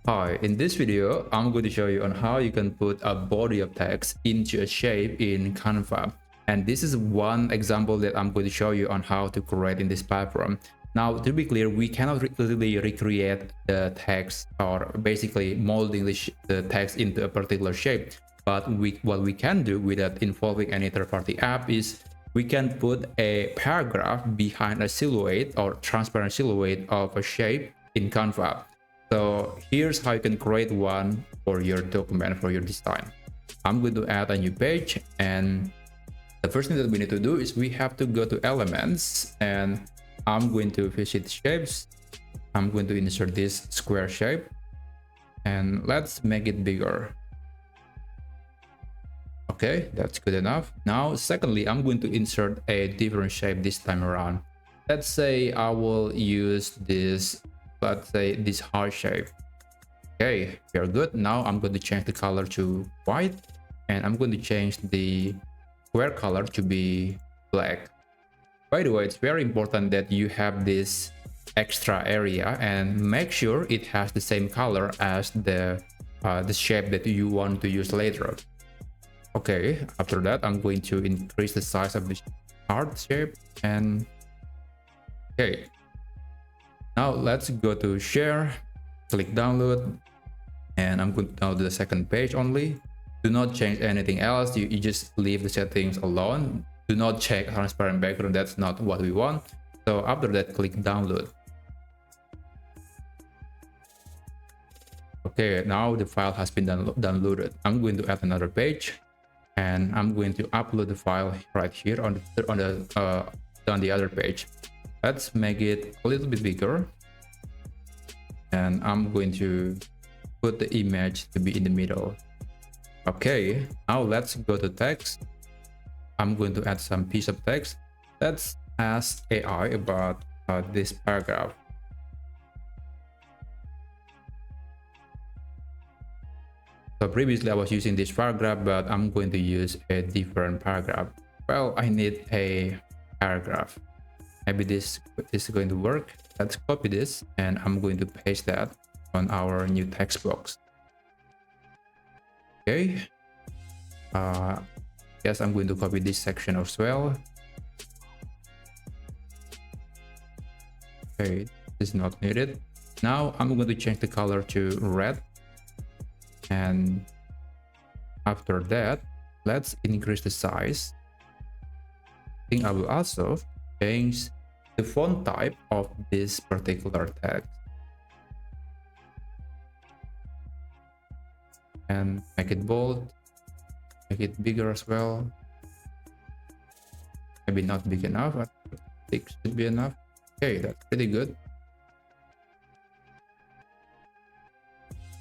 Hi, in this video, I'm going to show you on how you can put a body of text into a shape in Canva. And this is one example that I'm going to show you on how to create in this platform. Now, to be clear, we cannot really recreate the text or basically molding the text into a particular shape. But what we can do without involving any third-party app is we can put a paragraph behind a silhouette or transparent silhouette of a shape in Canva. So here's how you can create one for your document, for your design. I'm going to add a new page, and the first thing that we need to do is we have to go to elements, and I'm going to visit shapes. I'm going to insert this square shape, and let's make it bigger. Okay, that's good enough. Now, secondly, I'm going to insert a different shape this time around. Let's say I will use this, let's say this heart shape. Okay, we are good. Now I'm going to change the color to white, and I'm going to change the square color to be black. By the way, it's very important that you have this extra area and make sure it has the same color as the shape that you want to use later. Okay, after that, I'm going to increase the size of the heart shape, and okay. Now let's go to share, click download, and I'm going to download the second page only. Do not change anything else. You just leave the settings alone. Do not check transparent background. That's not what we want. So after that, click download. Okay, now the file has been downloaded. I'm going to add another page, and I'm going to upload the file right here on the other page. Let's make it a little bit bigger, and I'm going to put the image to be in the middle. Okay, now let's go to text. I'm going to add some piece of text. Let's ask AI about this paragraph. So previously I was using this paragraph, but I'm going to use a different paragraph. Well, I need a paragraph. Maybe this is going to work. Let's copy this, and I'm going to paste that on our new text box. Okay. Yes, I'm going to copy this section as well. Okay, this is not needed. Now I'm going to change the color to red. And after that, let's increase the size. I think I will also change the font type of this particular text and make it bold, make it bigger as well. Maybe not big enough, but 6 should be enough. Okay, that's pretty good.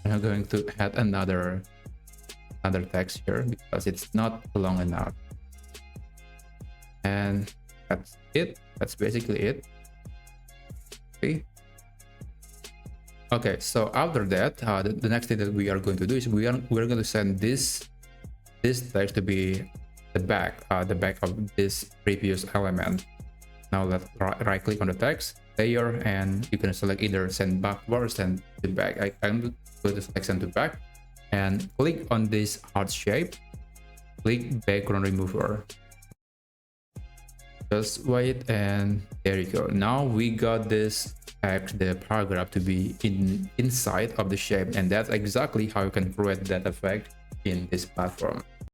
I'm going to add another text here because it's not long enough. And that's it. That's basically it. Okay, so after that, the next thing that we are going to do is we're going to send this text to be the back of this previous element. Now let's right click on the text layer, and you can select either send backward or send to back. I'm going to select send to back, and click on this heart shape. Click background remover. Just wait, and there you go. Now we got this text, the paragraph, to be inside of the shape, and that's exactly how you can create that effect in this platform.